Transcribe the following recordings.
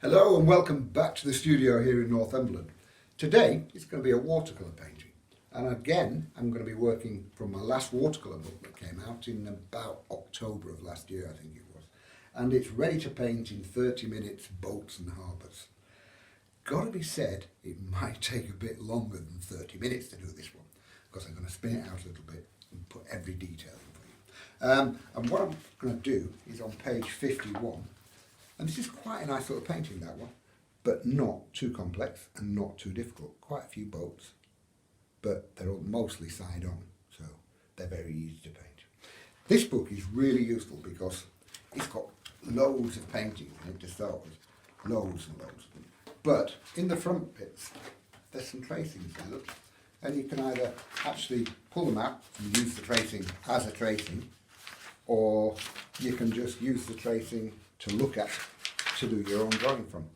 Hello and welcome back to the studio here in Northumberland. Today it's going to be a watercolour painting, and again I'm going to be working from my last watercolour book that came out in about October of last year, I think it was, and it's ready to paint in 30 minutes, boats and harbours. Gotta be said, it might take a bit longer than 30 minutes to do this one, because I'm going to spin it out a little bit and put every detail in for you. And what I'm going to do is on page 51. And this is quite a nice little painting, that one, but not too complex and not too difficult. Quite a few boats, but they're all mostly side on, so they're very easy to paint. This book is really useful because it's got loads of paintings in it to start with, loads and loads of them. But in the front bits, there's some tracings there, look, and you can either actually pull them out and use the tracing as a tracing, or you can just use the tracing to look at to do your own drawing from.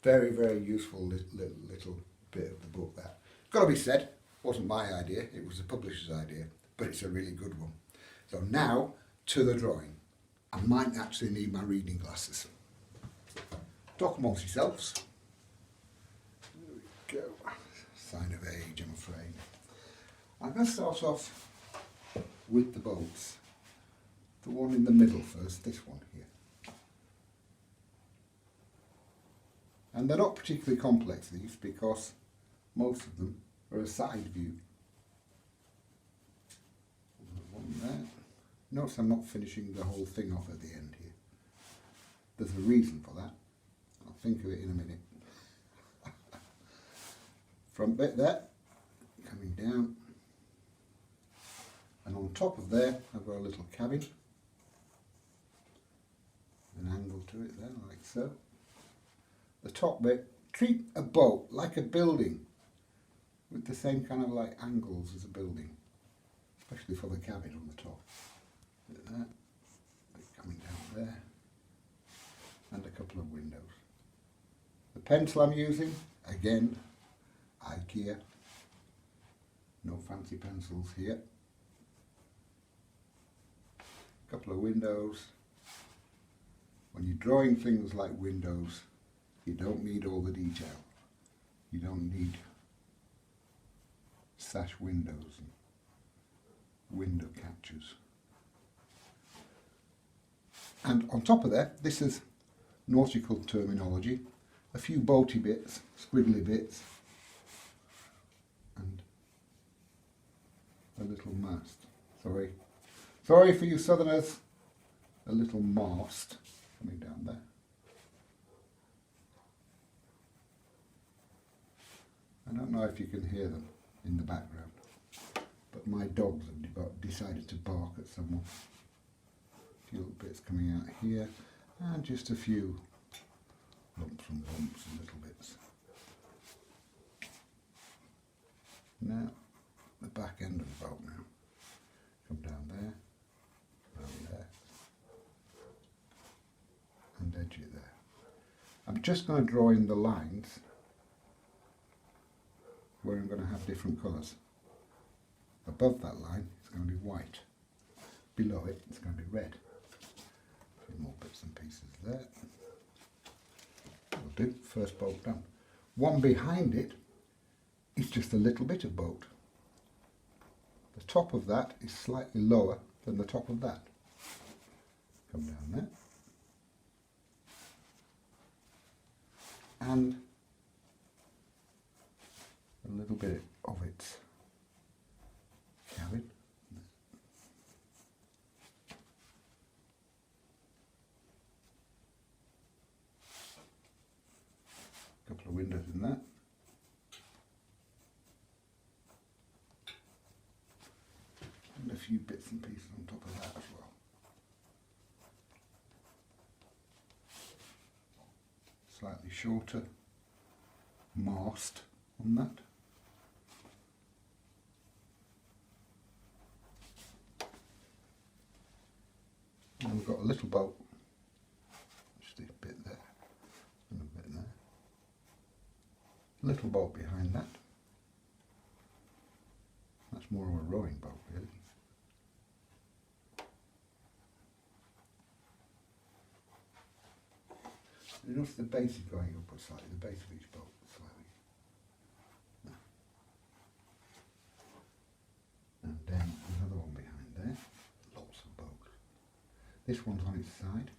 Very, very useful little bit of the book, that. Got to be said, wasn't my idea, it was the publisher's idea, but it's a really good one. So now to the drawing. I might actually need my reading glasses. Talk amongst yourselves. There we go. Sign of age, I'm afraid. I'm going to start off with the boats. The one in the middle first, this one here. And they're not particularly complex, these, because most of them are a side view. One there. Notice I'm not finishing the whole thing off at the end here. There's a reason for that. I'll think of it in a minute. Front bit there, coming down. And on top of there, I've got a little cabin. An angle to it there, like so. The top bit, treat a boat like a building with the same kind of like angles as a building, especially for the cabin on the top. Like that, coming down there, and a couple of windows. The pencil I'm using, again, IKEA, no fancy pencils here. A couple of windows. When you're drawing things like windows, you don't need all the detail. You don't need sash windows and window catchers. And on top of that, this is nautical terminology, a few boaty bits, squiggly bits, and a little mast. Sorry for you southerners, a little mast coming down there. I don't know if you can hear them in the background, but my dogs have decided to bark at someone. A few little bits coming out here, and just a few lumps and bumps and little bits. Now, the back end of the boat now. Come down there, around there, and edge it there. I'm just going to draw in the lines where I'm going to have different colours. Above that line it's going to be white. Below it it's going to be red. A few more bits and pieces there. That'll do. First boat done. One behind it is just a little bit of boat. The top of that is slightly lower than the top of that. Come down there. And a little bit of its cabin. A couple of windows in that. And a few bits and pieces on top of that as well. Slightly shorter mast on that. And we've got a little boat, just a bit there, and a bit there. Little boat behind that. That's more of a rowing boat, really. You notice the base is going upwards slightly, the base of each boat slightly. And then another one behind there, lots of boats. This one's on its side.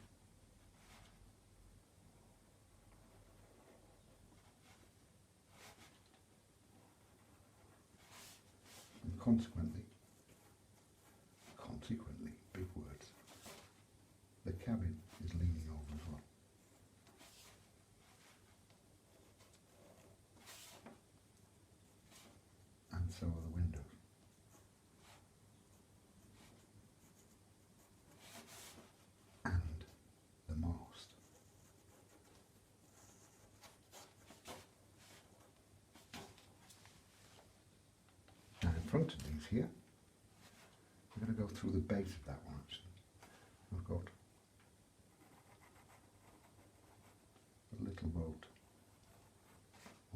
And consequently, big words, the cabin is leaning over as well. And so are the windows. And the mast. Now in front of these here, we're going to go through the base of that one actually. I've got a little boat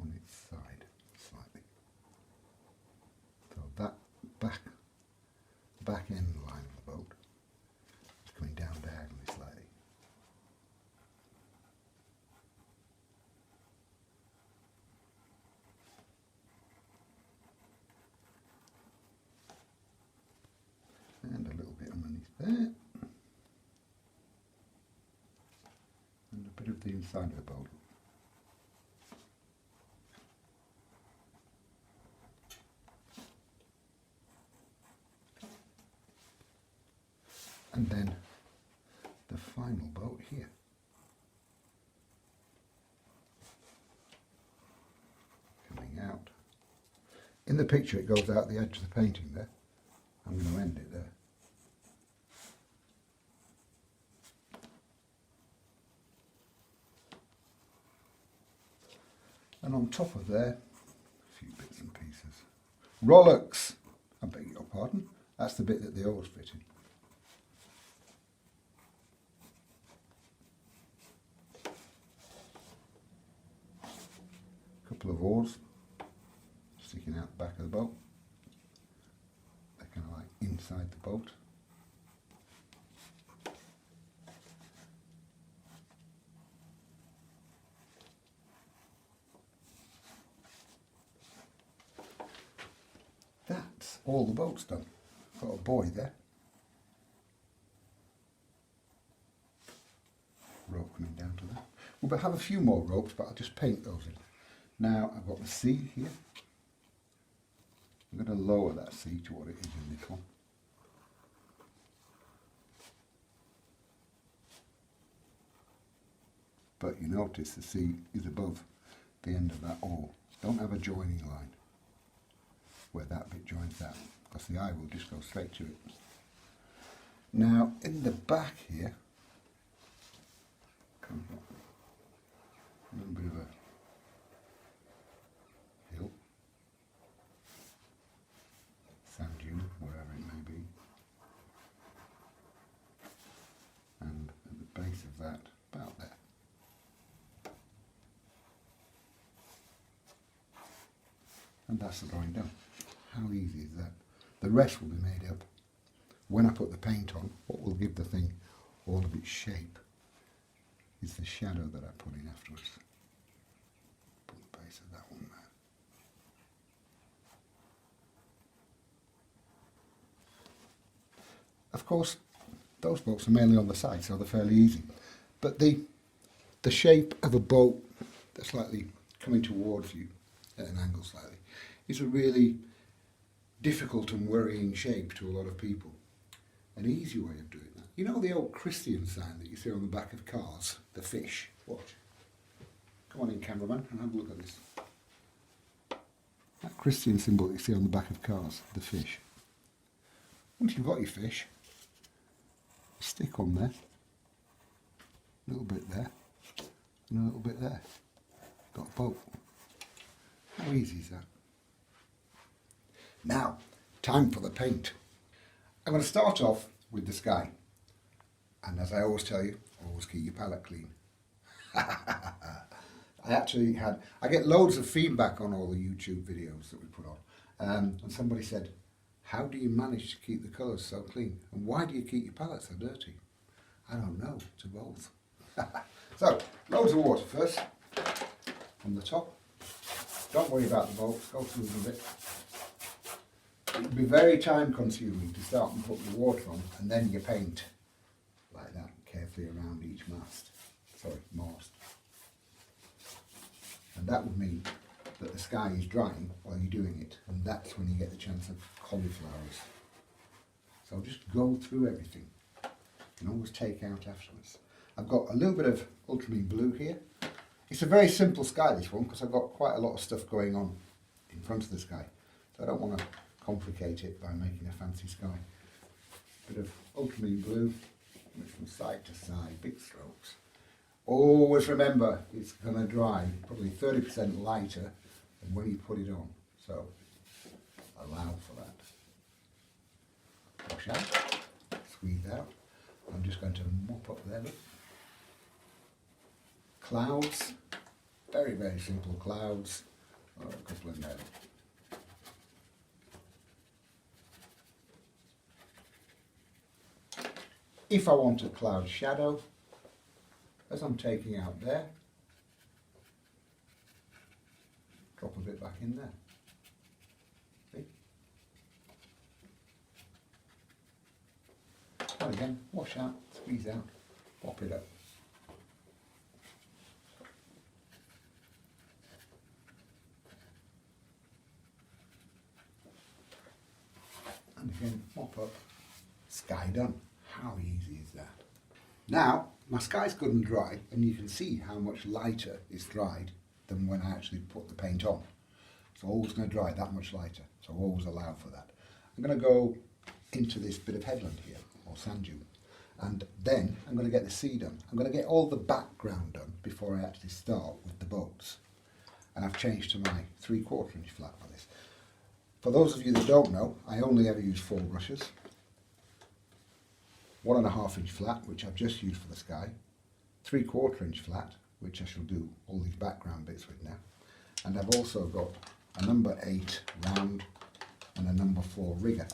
on its side slightly. So that back end line of the boat is coming down diagonally slightly. And a little bit underneath there. And a bit of the inside of the boat. And then the final boat here. Coming out. In the picture it goes out the edge of the painting there. I'm going to end it there. And on top of there, a few bits and pieces. Rollocks! I beg your pardon. That's the bit that the oars fit in. A couple of oars sticking out the back of the boat. They're kind of like inside the boat. That's all the boat's done. Got a buoy there. Rope coming down to that. We'll have a few more ropes, but I'll just paint those in. Now I've got the sea here. I'm going to lower that sea to what it is in this one. But you notice the sea is above the end of that oar. Don't have a joining line where that bit joins that, because the eye will just go straight to it. Now in the back here, a little bit of a hill, sand dune, wherever it may be, and at the base of that, about there. And that's the drawing done. How easy is that? The rest will be made up. When I put the paint on, what will give the thing all of its shape is the shadow that I put in afterwards. Put the base of that one there. Of course, those boats are mainly on the side, so they're fairly easy. But the shape of a boat that's slightly coming towards you at an angle slightly is a really difficult and worrying shape to a lot of people. An easy way of doing that. You know the old Christian sign that you see on the back of cars? The fish. Watch. Come on in, cameraman, and have a look at this. That Christian symbol that you see on the back of cars, the fish. Once you've got your fish, stick on there, a little bit there, and a little bit there. Got a boat. How easy is that? Now, time for the paint. I'm going to start off with the sky. And as I always tell you, always keep your palette clean. I get loads of feedback on all the YouTube videos that we put on. And somebody said, how do you manage to keep the colours so clean? And why do you keep your palette so dirty? I don't know, to both. It's So, loads of water first on the top. Don't worry about the bolts, go through them a bit. It will be very time consuming to start and put the water on, and then you paint like that, carefully around each mast. And that would mean that the sky is drying while you're doing it, and that's when you get the chance of cauliflowers. So just go through everything. You can always take out afterwards. I've got a little bit of ultramarine blue here. It's a very simple sky, this one, because I've got quite a lot of stuff going on in front of the sky. So I don't want to complicate it by making a fancy sky. Bit of ultramarine blue, from side to side, big strokes. Always remember, it's going to dry probably 30% lighter than when you put it on. So allow for that. Wash out, squeeze out. I'm just going to mop up there. Look. Clouds, very, very simple clouds. Oh, a couple in there. If I want a cloud shadow, as I'm taking out there, drop a bit back in there. See? And again, wash out, squeeze out, pop it up. And again, mop up, sky done. How easy is that? Now, my sky's good and dry, and you can see how much lighter it's dried than when I actually put the paint on. It's always going to dry that much lighter, so always allow for that. I'm going to go into this bit of headland here, or sand dune, and then I'm going to get the sea done. I'm going to get all the background done before I actually start with the boats. And I've changed to my 3/4 inch flat for this. For those of you that don't know, I only ever use 4 brushes. 1.5 inch flat, which I've just used for the sky, 3/4 inch flat, which I shall do all these background bits with now, and I've also got a number 8 round and a number 4 rigger.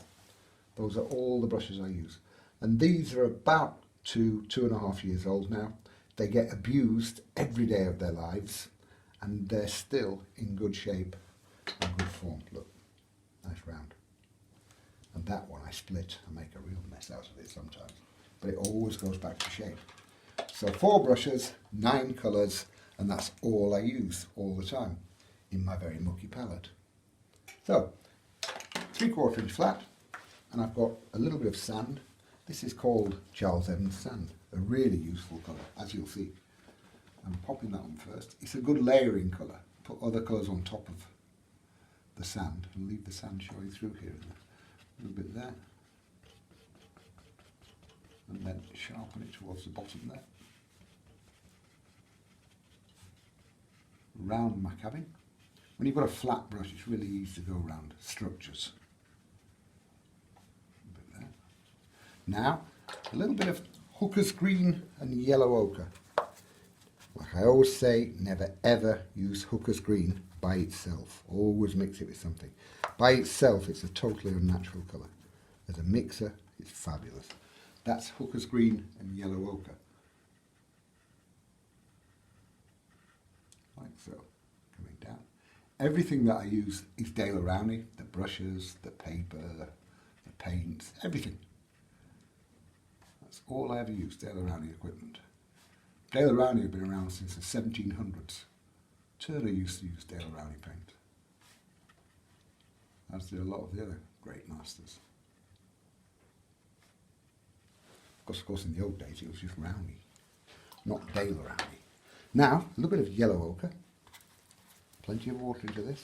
Those are all the brushes I use, and these are about 2.5 years old now. They get abused every day of their lives, and they're still in good shape and good form. Look, nice round. And that one I split and make a real mess out of it sometimes. But it always goes back to shape. So 4 brushes, 9 colours, and that's all I use all the time in my very mucky palette. So, 3/4 inch flat, and I've got a little bit of sand. This is called Charles Evans sand, a really useful colour, as you'll see. I'm popping that on first. It's a good layering colour. Put other colours on top of the sand and leave the sand showing through here and there. A little bit there, and then sharpen it towards the bottom there. Round my cabin. When you've got a flat brush, it's really easy to go around structures. A bit there. Now, a little bit of hooker's green and yellow ochre. Like I always say, never ever use hooker's green by itself. Always mix it with something. By itself, it's a totally unnatural colour. As a mixer, it's fabulous. That's hooker's green and yellow ochre. Like so, coming down. Everything that I use is Daler-Rowney, the brushes, the paper, the paints, everything. That's all I ever use, Daler-Rowney equipment. Daler-Rowney have been around since the 1700s. Turner used to use Daler-Rowney paint, as did a lot of the other great masters. Of course, in the old days, it was just Rowney, not Daler-Rowney. Now, a little bit of yellow ochre, plenty of water into this.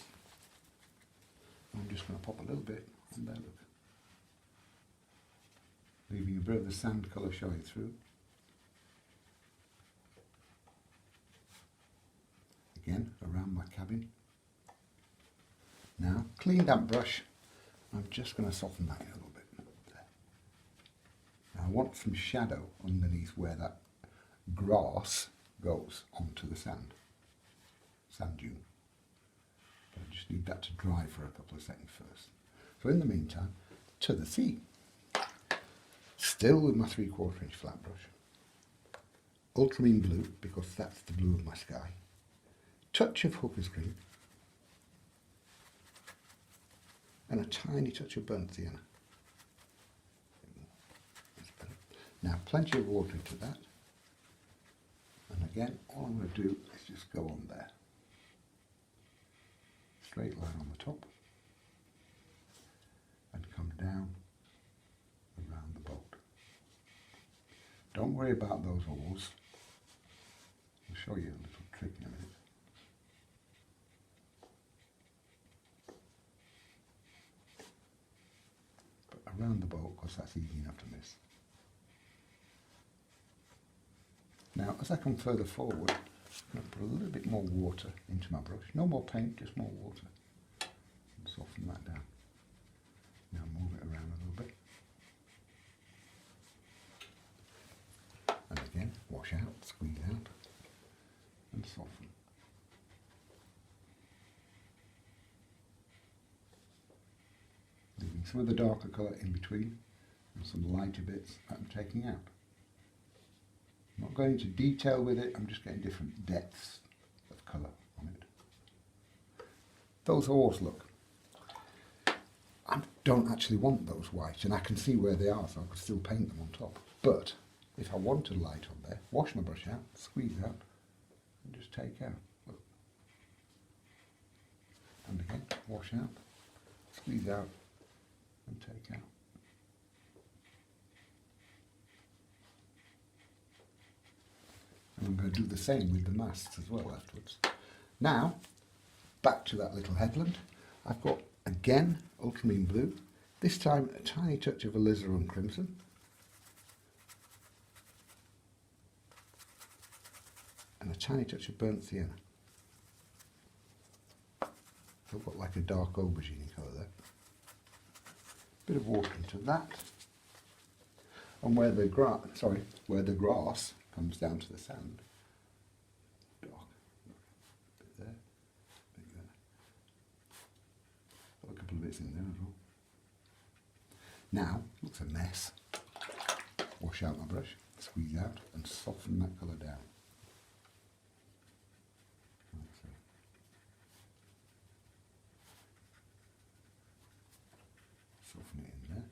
I'm just going to pop a little bit on there, look. Leaving a bit of the sand colour showing through. Again, around my cabin. Now, clean damp brush, I'm just going to soften that in a little bit. There. Now I want some shadow underneath where that grass goes onto the sand dune. But I just need that to dry for a couple of seconds first. So in the meantime, to the sea. Still with my 3/4 inch flat brush. ultramarine blue, because that's the blue of my sky, touch of hooker's green, and a tiny touch of burnt sienna. Now plenty of water into that, and again all I'm going to do is just go on there, straight line on the top, and come down around the bolt. Don't worry about those holes, I'll show you a little trick in a minute. But around the bolt, because that's easy enough to miss. Now, as I come further forward, I'm going to put a little bit more water into my brush. No more paint, just more water. And soften that down. Now move it around a little bit. And again, wash out, squeeze out, and soften. Leaving some of the darker colour in between, and some lighter bits that I'm taking out. I'm not going into detail with it, I'm just getting different depths of colour on it. Those holes, look, I don't actually want those white, and I can see where they are, so I could still paint them on top. But if I wanted light on there, wash my brush out, squeeze out, and just take out. Look. And again, wash out, squeeze out, and take out. And I'm going to do the same with the masts as well afterwards. Now, back to that little headland. I've got, again, ultramarine blue. This time, a tiny touch of alizarin crimson. And a tiny touch of burnt sienna. So I've got like a dark aubergine colour there. Bit of water into that. And where the grass comes down to the sand, dark, bit there, bit there. Got a couple of bits in there as well. Now, looks a mess. Wash out my brush, squeeze out, and soften that colour down. Like so. Soften it in there.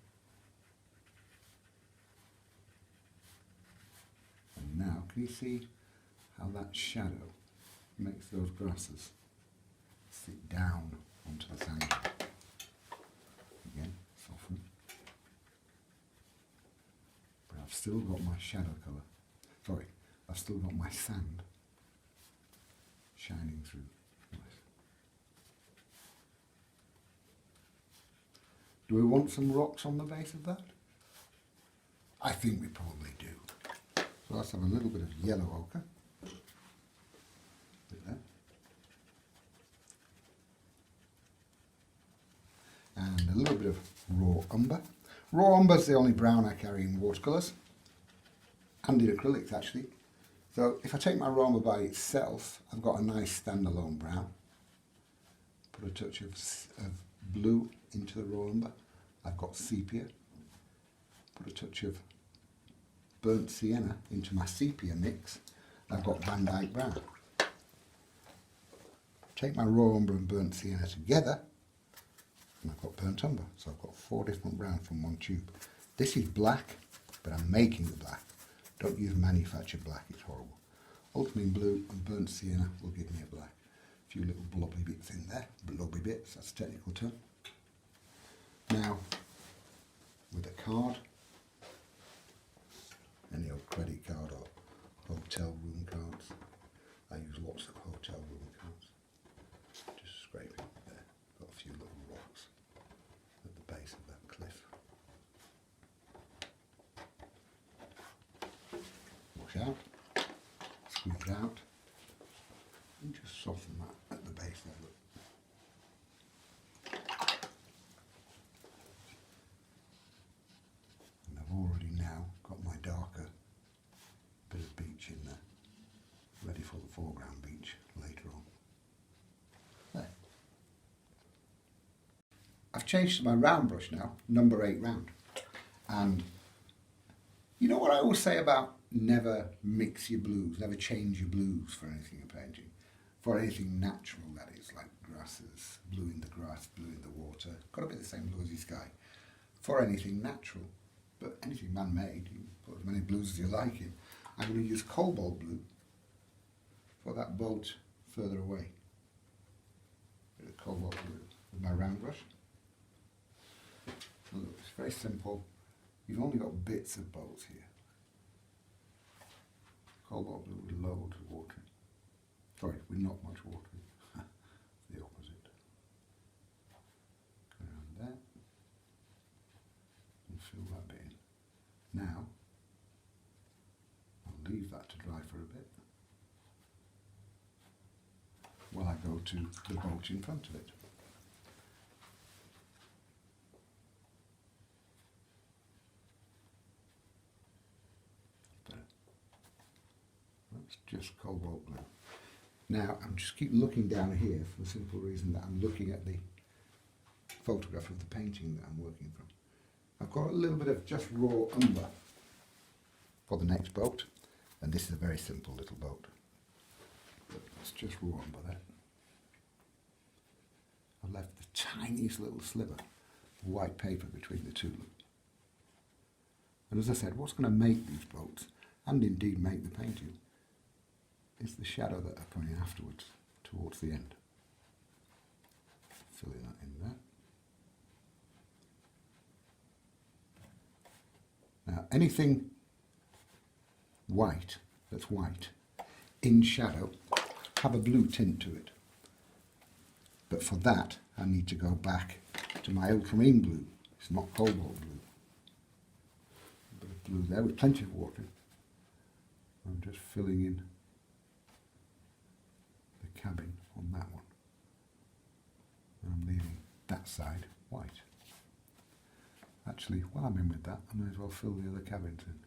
Now, can you see how that shadow makes those grasses sit down onto the sand? Again, soften. But I've still got my shadow colour. Sorry, I've still got my sand shining through. Nice. Do we want some rocks on the base of that? I think we probably do. So let's have a little bit of yellow ochre. Bit there. And a little bit of raw umber. Raw umber is the only brown I carry in watercolours, and in acrylics actually. So if I take my raw umber by itself, I've got a nice standalone brown. Put a touch of blue into the raw umber. I've got sepia. Put a touch of burnt sienna into my sepia mix. I've got Van Dyke brown. Take my raw umber and burnt sienna together, and I've got burnt umber. So I've got 4 different browns from one tube. This is black, but I'm making the black. Don't use manufactured black, it's horrible. Ultramarine blue and burnt sienna will give me a black. A few little blobby bits in there, blobby bits, that's a technical term. Now, with a card, any old credit card or hotel room cards. I use lots of hotel room cards. Just scrape it there. Got a few little rocks at the base of that cliff. Wash out, squeeze out, and just soften that at the base level. And I've already now got my darker bit of beach in there, ready for the foreground beach later on. There. I've changed to my round brush now, number 8 round. And you know what I always say about never mix your blues, never change your blues for anything you're painting. For anything natural, that is, like grasses, blue in the grass, blue in the water. Got to be the same blue as the sky. For anything natural, but anything man-made, you can put as many blues as you like in. I'm going to use cobalt blue for that boat further away. Bit of cobalt blue with my round brush. Look, it's very simple. You've only got bits of boats here. Cobalt blue with loads of water. Sorry, with not much water. The opposite. Go around there and fill that bit in. Now, I'll leave that to dry for a bit while I go to the boat in front of it. That's just cobalt blue. Now, I'm just keep looking down here for the simple reason that I'm looking at the photograph of the painting that I'm working from. I've got a little bit of just raw umber for the next boat, and this is a very simple little boat. But it's just raw umber there. I've left the tiniest little sliver of white paper between the two. And as I said, what's going to make these boats, and indeed make the painting, is the shadow that are coming afterwards, towards the end. Filling that in there. Now, anything white, that's white, in shadow, have a blue tint to it. But for that, I need to go back to my ultramarine blue. It's not cobalt blue. A bit of blue there with plenty of water. I'm just filling in the cabin on that one. And I'm leaving that side white. Actually, while I'm in with that, I may as well fill the other cabins in.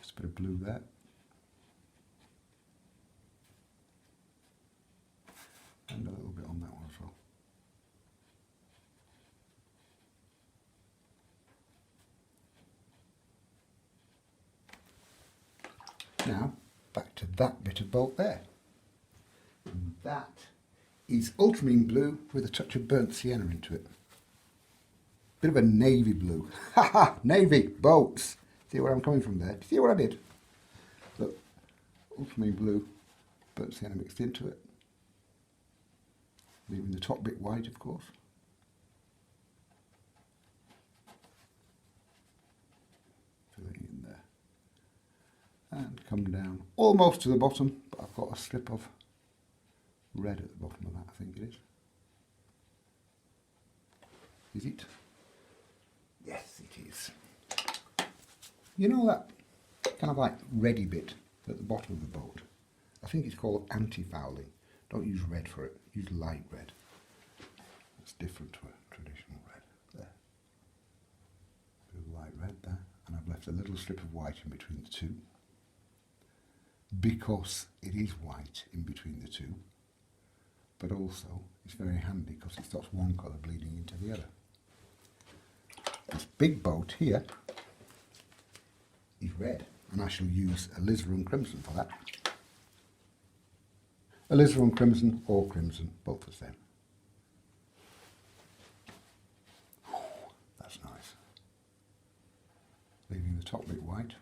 Just a bit of blue there. And a little bit on that one as well. Now, back to that bit of boat there. And that is ultramarine blue with a touch of burnt sienna into it. Bit of a navy blue. Ha ha! Navy! Boats! See where I'm coming from there? Do you see what I did? Look, ultramarine blue, burnt sienna mixed into it. Leaving the top bit white, of course. Filling in there. And come down almost to the bottom, but I've got a strip of red at the bottom of that, I think it is. Is it? Yes, it is. You know that kind of like reddy bit at the bottom of the boat? I think it's called anti-fouling. Don't use red for it, use light red. It's different to a traditional red. There. Bit of light red there. And I've left a little strip of white in between the two. Because it is white in between the two. But also, it's very handy because it stops one colour bleeding into the other. This big boat here is red, and I shall use alizarin crimson for that. Alizarin crimson or crimson, both the same. That's nice. Leaving the top bit white.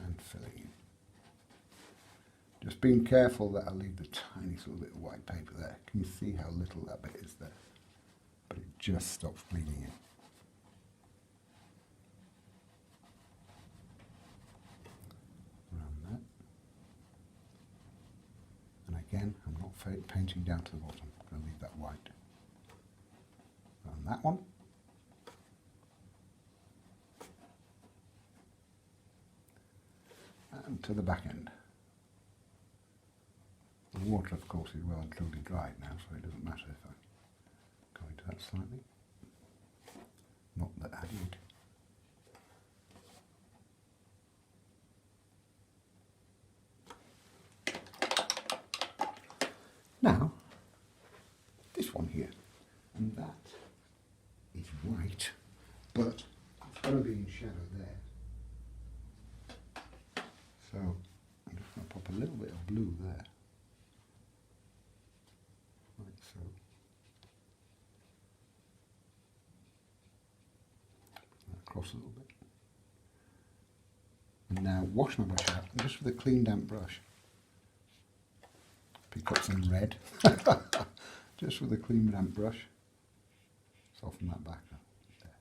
And filling in. Just being careful that I leave the tiniest little bit of white paper there. Can you see how little that bit is there? But it just stops bleeding in. Around that. And again, I'm not painting down to the bottom. I'm going to leave that white. Around that one. And to the back end. The water, of course, is well and truly dried now, so it doesn't matter if I go into that slightly. Not that I did. Now, this one here, and that is white, but it's going to be in shadow there. So I'm just going to pop a little bit of blue there, like so. Across a little bit. And now wash my brush out, and just with a clean damp brush, pick up some red, just with a clean damp brush, soften that back up. There.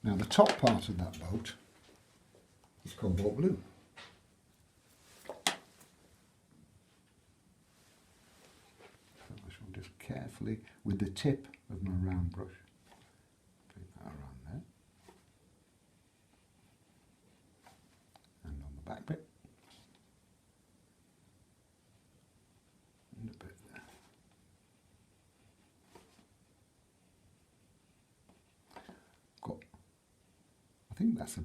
Now the top part of that boat is cobalt blue. Just carefully, with the tip of my round brush, put that around there, and on the back bit, and a bit there. Got, I think that's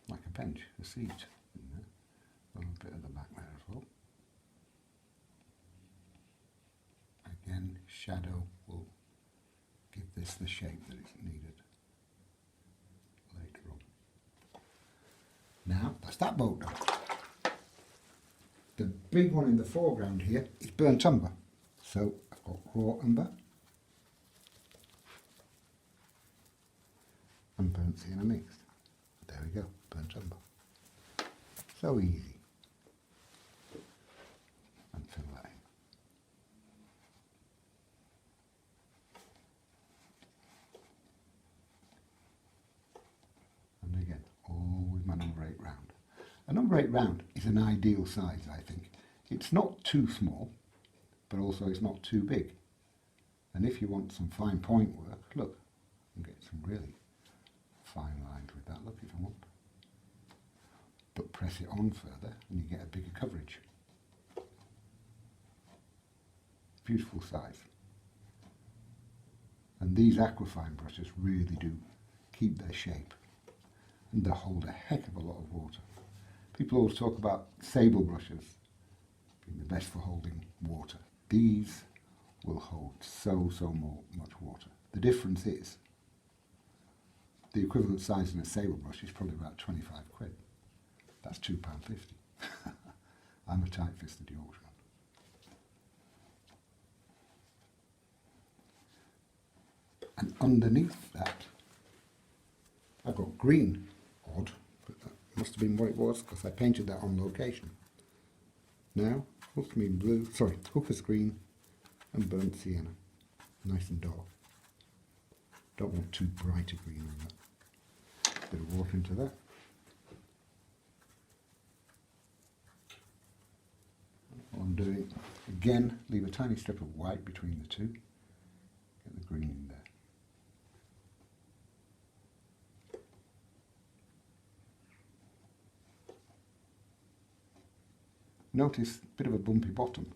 like a bench, a seat in there, a little bit at the back there as well. Again, shadow will give this the shape that it's needed later on. Now, that's that boat done. The big one in the foreground here is burnt umber. So I've got raw umber and burnt sienna mixed. There we go, burnt umber. So easy. And fill that in. And again, all with my number 8 round. A number 8 round is an ideal size, I think. It's not too small, but also it's not too big. And if you want some fine point work, look, you can get some really fine lines with that, look, if I want. But press it on further and you get a bigger coverage. Beautiful size. And these Aquafine brushes really do keep their shape, and they hold a heck of a lot of water. People always talk about sable brushes being the best for holding water. These will hold so much water. The difference is the equivalent size in a sable brush is probably about 25 quid. That's £2.50. I'm a tight-fisted Yorkshireman. And underneath that, I've got green, odd, but that must have been what it was because I painted that on location. Now, ultramarine blue, sorry, Hooker's green and burnt sienna, nice and dark. Don't want too bright a green on that. Bit of water into that. What I'm doing, again, leave a tiny strip of white between the two. Get the green in there. Notice a bit of a bumpy bottom.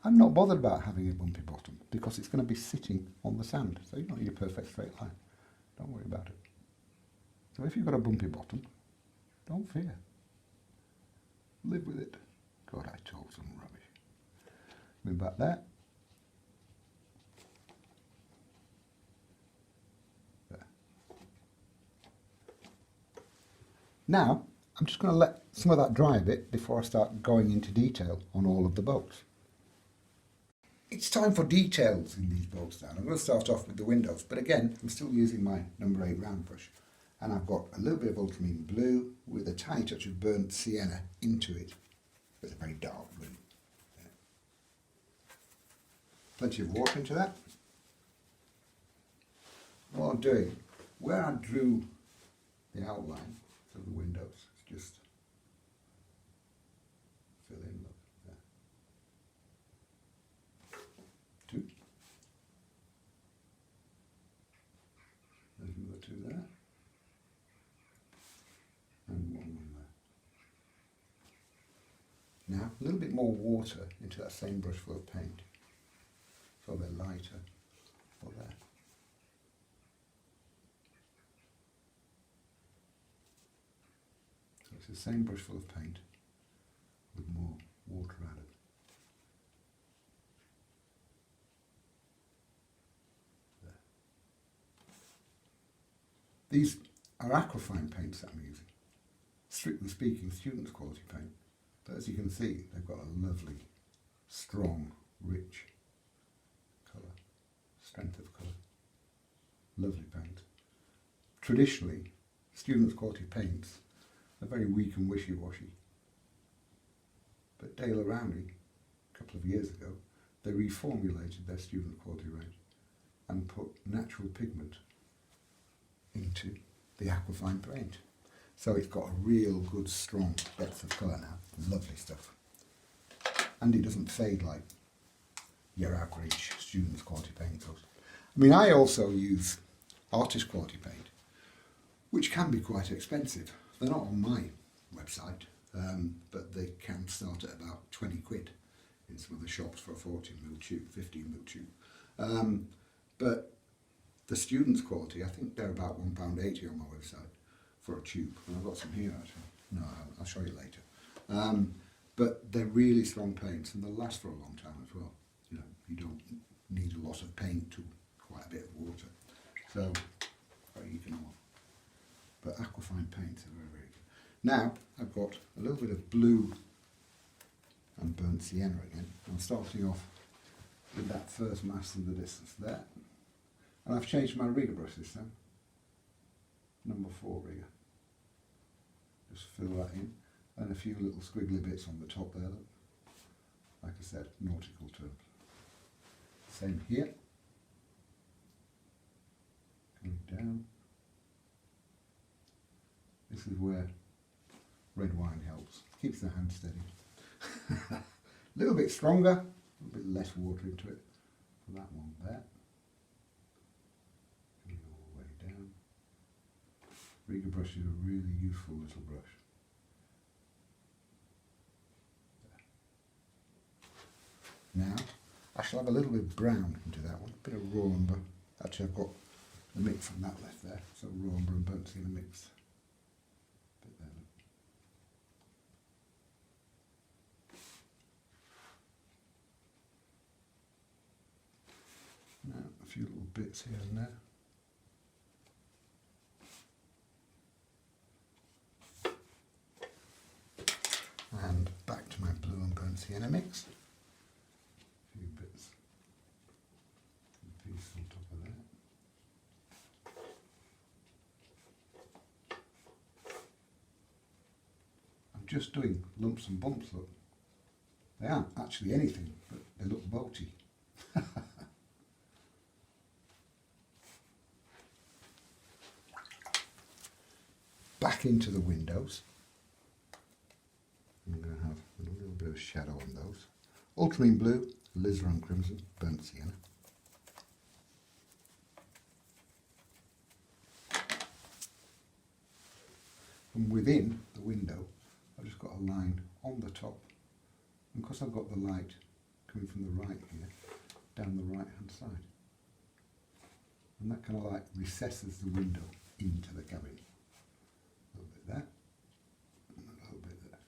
I'm not bothered about having a bumpy bottom because it's going to be sitting on the sand, so you don't need a perfect straight line. Don't worry about it. So if you've got a bumpy bottom, don't fear. Live with it. God, I told some rubbish. Move back there. There. Now, I'm just going to let some of that dry a bit before I start going into detail on all of the boats. It's time for details in these boats now. I'm going to start off with the windows, but again, I'm still using my number 8 round brush. And I've got a little bit of ultramarine blue with a tiny touch of burnt sienna into it. It's a very dark blue. Yeah. Plenty of water into that. What I'm doing, where I drew the outline of the windows, just fill in, look, there. 2. There's another 2 there. And 1 there. Now, a little bit more water into that same brush full of paint, so they're lighter for there. So it's the same brush full of paint, a water added. There. These are Aquafine paints that I'm using. Strictly speaking, students' quality paint. But as you can see, they've got a lovely, strong, rich colour, strength of colour. Lovely paint. Traditionally, students' quality paints are very weak and wishy-washy. But Daler-Rowney, a couple of years ago, they reformulated their student quality range and put natural pigment into the Aquafine paint. So it's got a real good strong depth of colour now. Lovely stuff. And it doesn't fade like your average student's quality paint does. I mean, I also use artist quality paint, which can be quite expensive. They're not on my website, but they can start at about 20 quid in some of the shops for a 14mm tube, 15mm tube. But the student's quality, I think they're about £1.80 on my website for a tube. And I've got some here actually. No, I'll show you later. But they're really strong paints and they'll last for a long time as well. You know, you don't need a lot of paint to quite a bit of water. So, you can all. But Aquafine paints are very, very good. Now, I've got a little bit of blue and burnt sienna again. I'm starting off with that first mass in the distance there. And I've changed my rigger brush this time. Number 4 rigger. Just fill that in. And a few little squiggly bits on the top there. Look. Like I said, nautical terms. Same here. Going down. This is where red wine helps. Keeps the hand steady. A little bit stronger, a little bit less water into it for that one there. Going all the way down. Rigger brush is a really useful little brush. Now, I shall have a little bit of brown into that one, a bit of raw umber. Actually, I've got the mix from that left there, so raw umber and burnt sienna mix. Bit there, look. Now, a few little bits here and there. And back to my blue and burnt sienna mix. A few bits. A piece on top of that. I'm just doing lumps and bumps, look. They aren't actually anything, but they look boaty. Back into the windows. I'm going to have a little bit of shadow on those. Ultramarine blue, alizarin crimson, burnt sienna. And within the window, I've just got a line on the top. And because I've got the light coming from the right here, down the right hand side. And that kind of like recesses the window into the cabin. A little bit there, and a little bit there.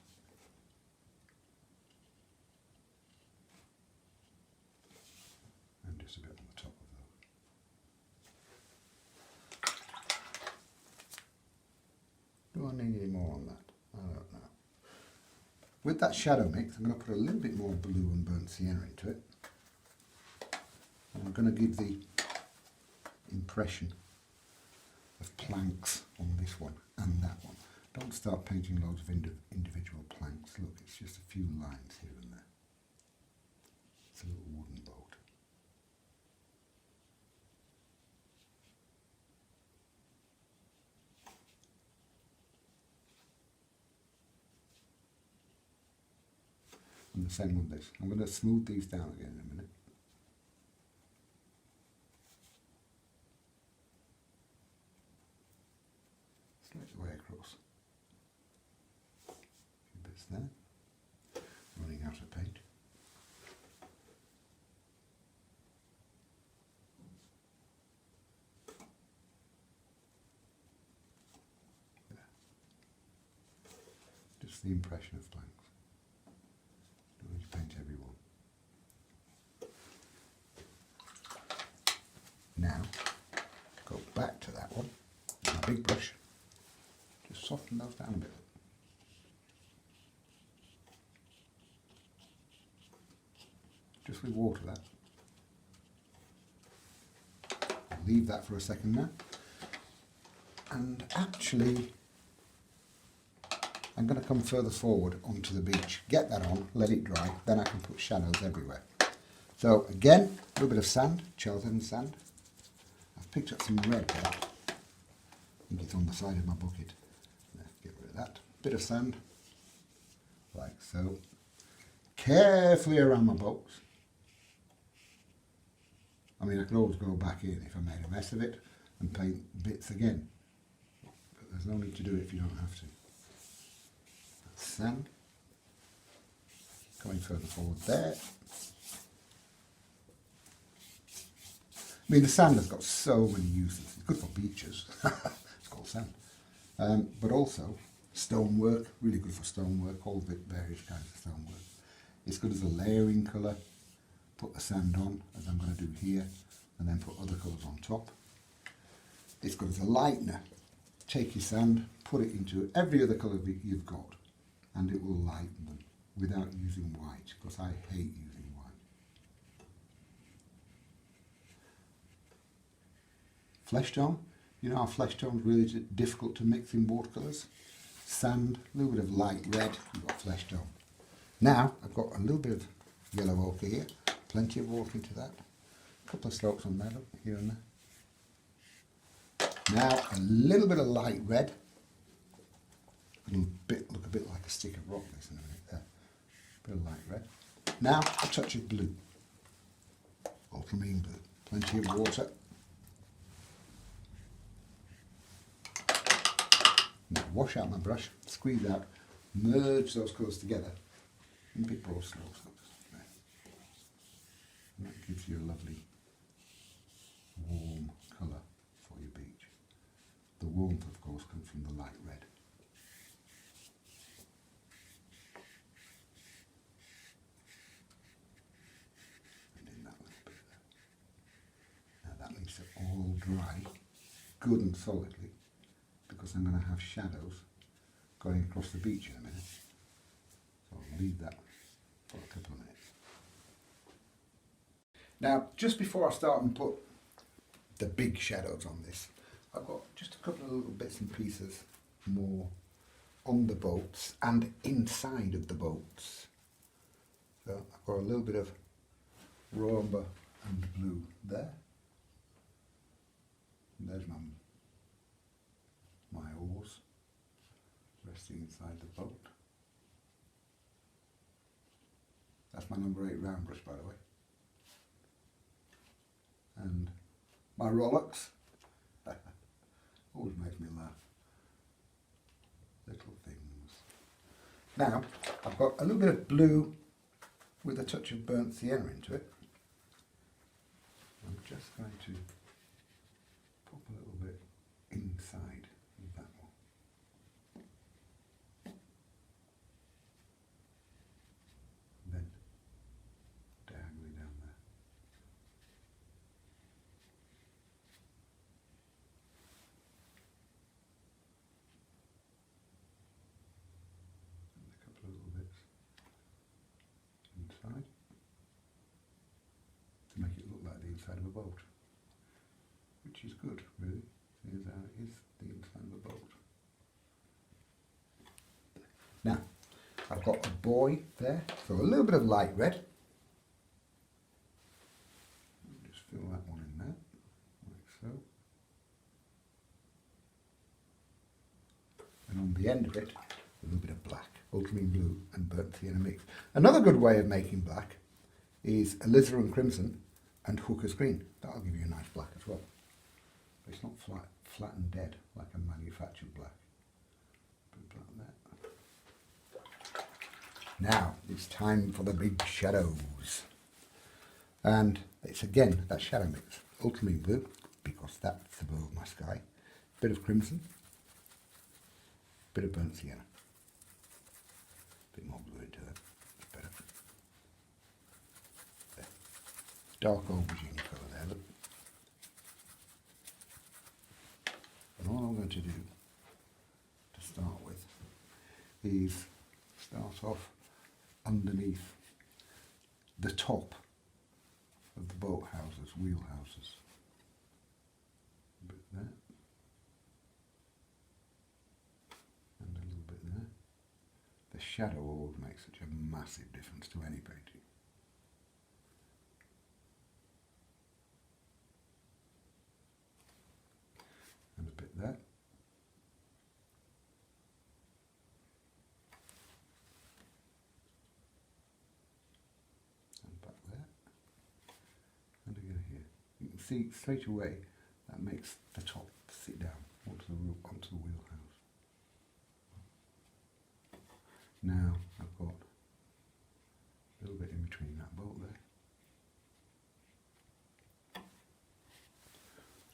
And just a bit on the top of those. Do I need any more on that? I don't know. With that shadow mix, I'm going to put a little bit more blue and burnt sienna into it. And I'm going to give the impression of planks on this one and that one. Don't start painting loads of individual planks. Look, it's just a few lines here and there. It's a little wooden boat. And the same with this. I'm going to smooth these down again in a minute. Straight away across. A few bits there. Running out of paint. There. Just the impression of blanks. Now, go back to that one, with my big brush, just soften those down a bit. Just with water that. I'll leave that for a second now. And actually, I'm going to come further forward onto the beach, get that on, let it dry, then I can put shadows everywhere. So again, a little bit of sand, Charles Evans sand. I've picked up some red there. I think it's on the side of my bucket. Get rid of that. Bit of sand, like so. Carefully around my boats. I mean, I could always go back in if I made a mess of it and paint bits again. But there's no need to do it if you don't have to. That's sand. Going further forward there. I mean, the sand has got so many uses. It's good for beaches. It's called sand. But also stonework, really good for stonework, all the various kinds of stonework. It's good as a layering colour. Put the sand on, as I'm going to do here, and then put other colours on top. It's good as a lightener. Take your sand, put it into every other colour that you've got, and it will lighten them without using white, because I hate using white. Flesh tone. You know how flesh tone is really difficult to mix in watercolours? Sand, a little bit of light red, you've got flesh tone. Now, I've got a little bit of yellow ochre here. Plenty of water into that. A couple of strokes on there, look, here and there. Now a little bit of light red. It'll look a bit like a stick of rock this in a minute there. Bit of light red. Now a touch of blue. Ultramarine blue. Plenty of water. Now wash out my brush, squeeze out, merge those colours together in big broad strokes. And that gives you a lovely warm colour for your beach. The warmth, of course, comes from the light red. And in that little bit there. Now that needs to all dry, good and solidly, because I'm going to have shadows going across the beach in a minute. So I'll leave that for a couple of minutes. Now, just before I start and put the big shadows on this, I've got just a couple of little bits and pieces more on the boats and inside of the boats. So I've got a little bit of raw umber and blue there. And there's my oars resting inside the boat. That's my number 8 round brush, by the way. And my Rolex always makes me laugh. Little things. Now, I've got a little bit of blue with a touch of burnt sienna into it. I'm just going to pop a little bit inside of that one. Then diagonally down there. And a couple of little bits inside to make it look like the inside of a boat, which is good, really. Here's how it is, the inside of a boat. Now, I've got a buoy there, so a little bit of light red. Just fill that one in there, like so. And on the end of it, a little bit of black, ultramarine blue and burnt sienna mix. Another good way of making black is alizarin crimson and hooker's green. That'll give you a nice black as well. But it's not flat and dead like a manufactured black. Put black there. Now it's time for the big shadows. And it's again that shadow mix. Ultramarine blue, because that's above my sky. Bit of crimson. Bit of burnt sienna. Bit more blue into that. That's better. There. Dark aubergine colour there, look. going to do to start with is start off underneath the top of the boat houses, wheel houses. A bit there. And a little bit there. The shadow always makes such a massive difference to any painting. And a bit there. And back there. And again here. You can see straight away that makes the top sit down onto the wheelhouse. Now I've got a little bit in between that bolt there.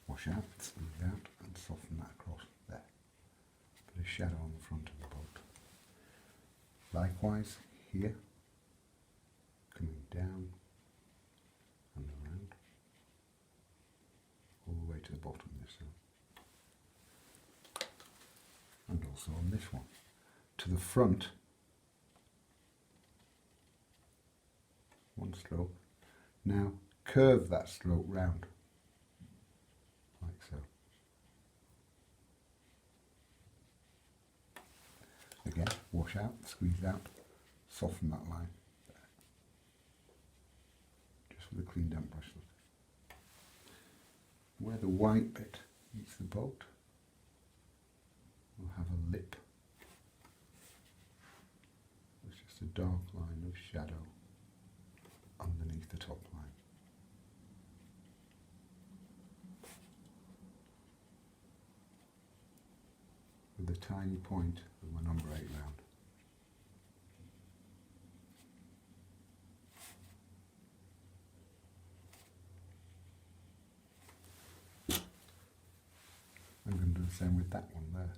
Wash out, smooth out and soften that across there. Bit of shadow on the front of the boat. Likewise here, coming down and around, all the way to the bottom this side. And also on this one. To the front, one stroke. Now curve that stroke round, like so. Again, wash out, squeeze out, soften that line. Just with a clean damp brush. Where the white bit meets the boat, we'll have a lip. It's just a dark line of shadow underneath the top line. With the tiny point of my number 8 round. I'm going to do the same with that one there.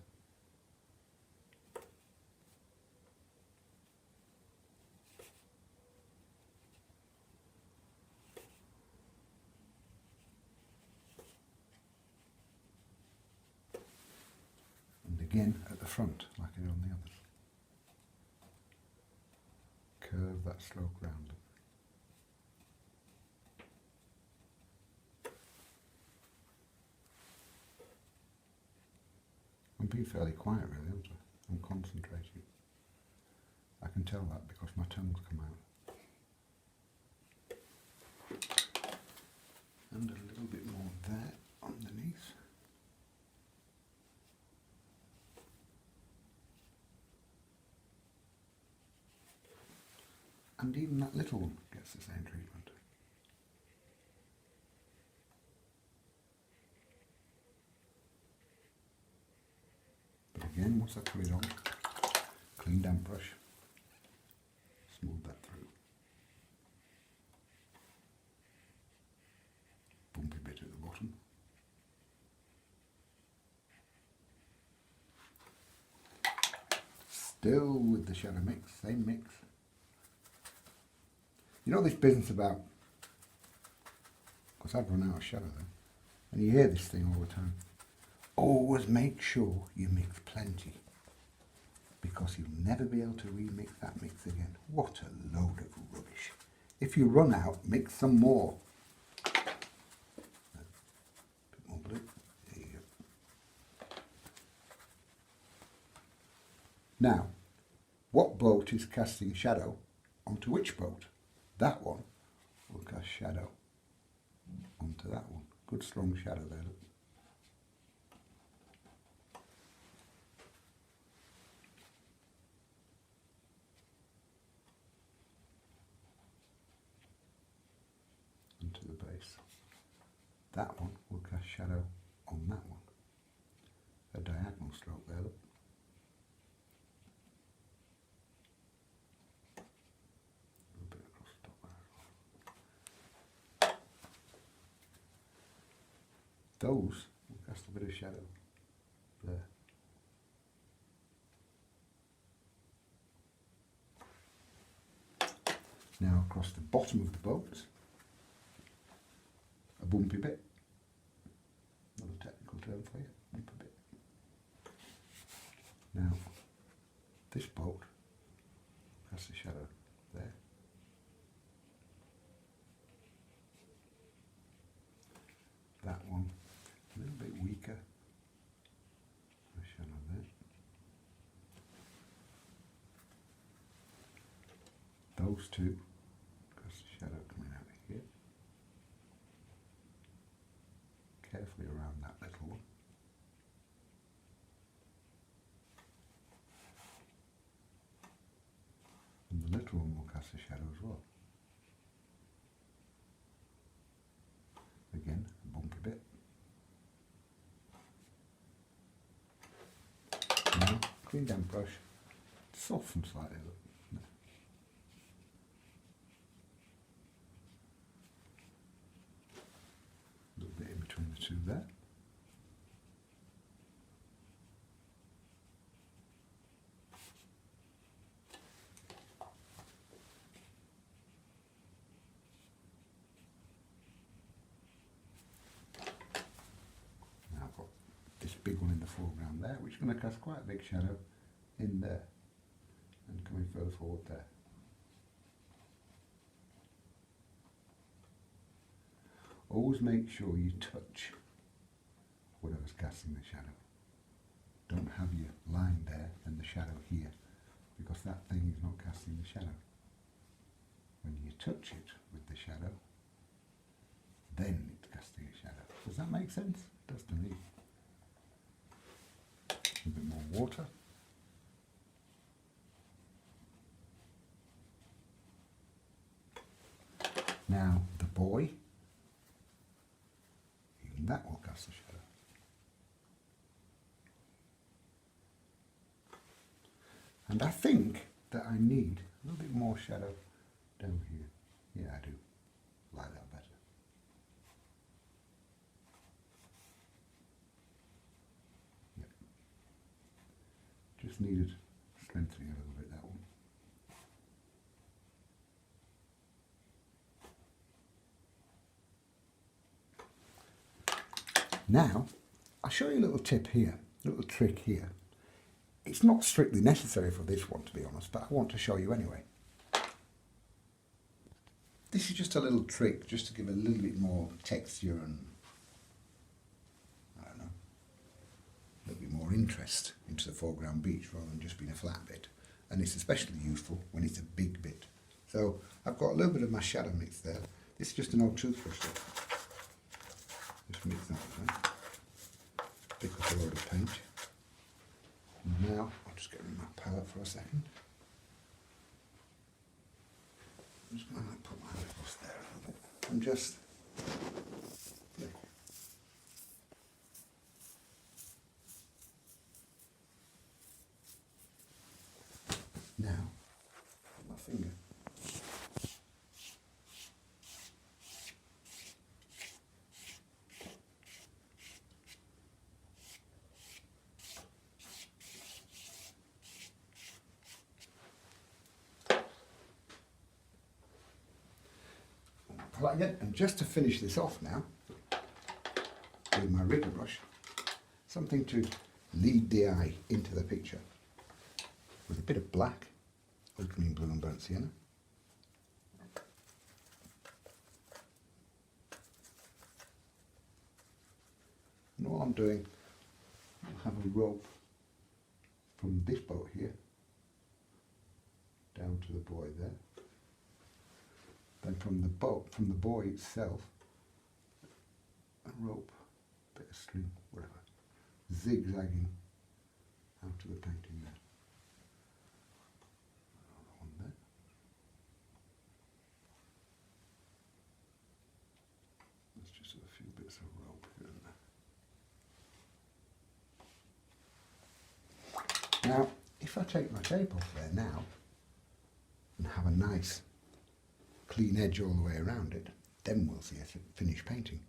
Again at the front, like I did on the others. Curve that stroke round. I'm being fairly quiet really, aren't I? I'm concentrating. I can tell that because my tongue's come out. And a little bit more there underneath. And even that little one gets the same treatment. But again, once I put it on, clean damp brush, smooth that through. Bumpy bit at the bottom. Still with the shadow mix, same mix. You know this business about, because I've run out of shadow then, and you hear this thing all the time, always make sure you mix plenty, because you'll never be able to remix that mix again. What a load of rubbish. If you run out, mix some more. A bit more blue. There you go. Now, what boat is casting shadow onto which boat? That one will cast shadow onto that one. Good strong shadow there, look. And to the base. That one will cast shadow on that one. A diagonal stroke there, look. Those will cast a bit of shadow there. Now across the bottom of the boat, a bumpy bit. Another technical term for you, bumpy bit. that one a little bit weaker. The shadow there. Those two, because the shadow coming out of here. Carefully around that little one. And the little one will cast a shadow as well. Again, a bumpy bit. Now, clean damp brush, soften slightly. Look. A little bit in between the two there. Big one in the foreground there, which is going to cast quite a big shadow in there and coming further forward there. Always make sure you touch whatever's casting the shadow. Don't have your line there and the shadow here, because that thing is not casting the shadow. When you touch it with the shadow, then it's casting a shadow. Does that make sense? It does to me. A bit more water. Now the boy, even that will cast a shadow. And I think that I need a little bit more shadow down here. Yeah, I do. Like that better. Just needed strengthening a little bit, that one. Now, I'll show you a little tip here, a little trick here. It's not strictly necessary for this one, to be honest, but I want to show you anyway. This is just a little trick, just to give a little bit more texture and a little bit more interest into the foreground beach rather than just being a flat bit. And it's especially useful when it's a big bit. So I've got a little bit of my shadow mix there. This is just an old toothbrush. Just mix that with that. Pick up a load of paint. And now I'll just get rid of my palette for a second. I'm just going to put my hand across there a little bit and just now, my finger. Like that. And just to finish this off now, with my rigger brush, something to lead the eye into the picture with a bit of black, ultramarine blue and burnt sienna. And all I'm doing, I'll have a rope from this boat here down to the buoy there. Then from the boat, from the buoy itself, a rope, bit of string, whatever, zigzagging out to the painting there. Another one there. Let's just have a few bits of rope here and there. Now, if I take my tape off there now and have a nice clean edge all the way around it, then we'll see a finished painting.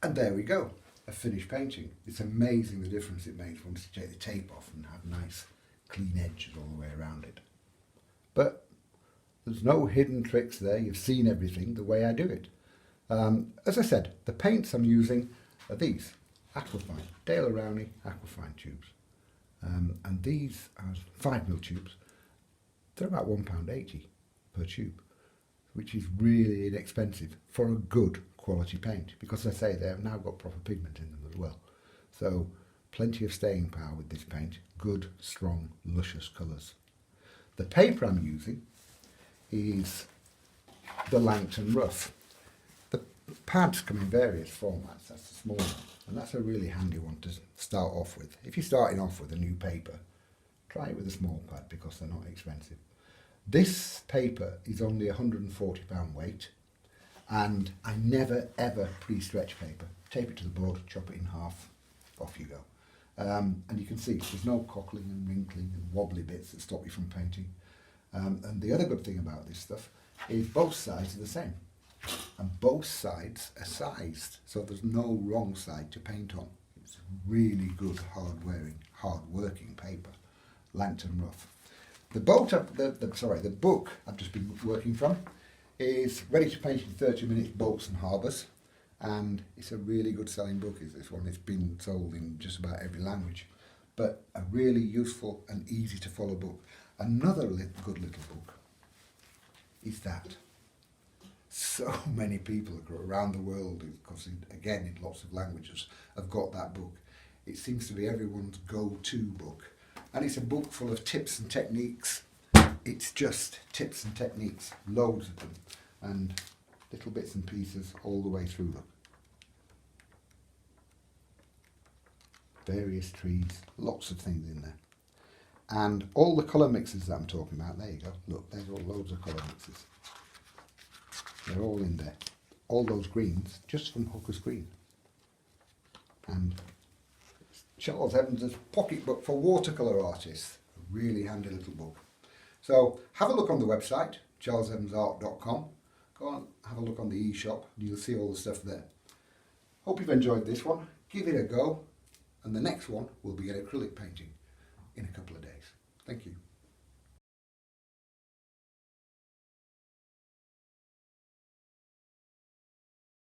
And there we go, a finished painting. It's amazing the difference it makes once you take the tape off and have nice clean edges all the way around it. But there's no hidden tricks there, you've seen everything the way I do it. As I said, the paints I'm using are these, Aquafine, Daler-Rowney Aquafine tubes. And these are 5mm tubes. They're about £1.80 per tube, which is really inexpensive for a good quality paint, because as I say, they've now got proper pigment in them as well. So plenty of staying power with this paint, good, strong, luscious colours. The paper I'm using is the Langton Rough. The pads come in various formats, that's the small one, and that's a really handy one to start off with. If you're starting off with a new paper, try it with a small pad because they're not expensive. This paper is only £140 weight, and I never ever pre-stretch paper. Tape it to the board, chop it in half, off you go. And you can see there's no cockling and wrinkling and wobbly bits that stop you from painting. And the other good thing about this stuff is both sides are the same, and both sides are sized, so there's no wrong side to paint on. It's really good, hard-working paper, Langton Rough. The book I've just been working from is Ready to Paint in 30 Minutes, Boats and Harbours, and it's a really good selling book, is this one. It's been sold in just about every language, but a really useful and easy to follow book. Another good little book is that. So many people around the world, because again in lots of languages, have got that book. It seems to be everyone's go-to book, and it's a book full of tips and techniques. It's just tips and techniques, loads of them, and little bits and pieces all the way through them. Various trees, lots of things in there. And all the colour mixes that I'm talking about, there you go, look, there's all loads of colour mixes. They're all in there. All those greens, just from Hooker's Green. And Charles Evans' pocketbook for watercolour artists. A really handy little book. So have a look on the website, charlesevansart.com. Go on, have a look on the e-shop, and you'll see all the stuff there. Hope you've enjoyed this one. Give it a go. And the next one will be an acrylic painting in a couple of days. Thank you.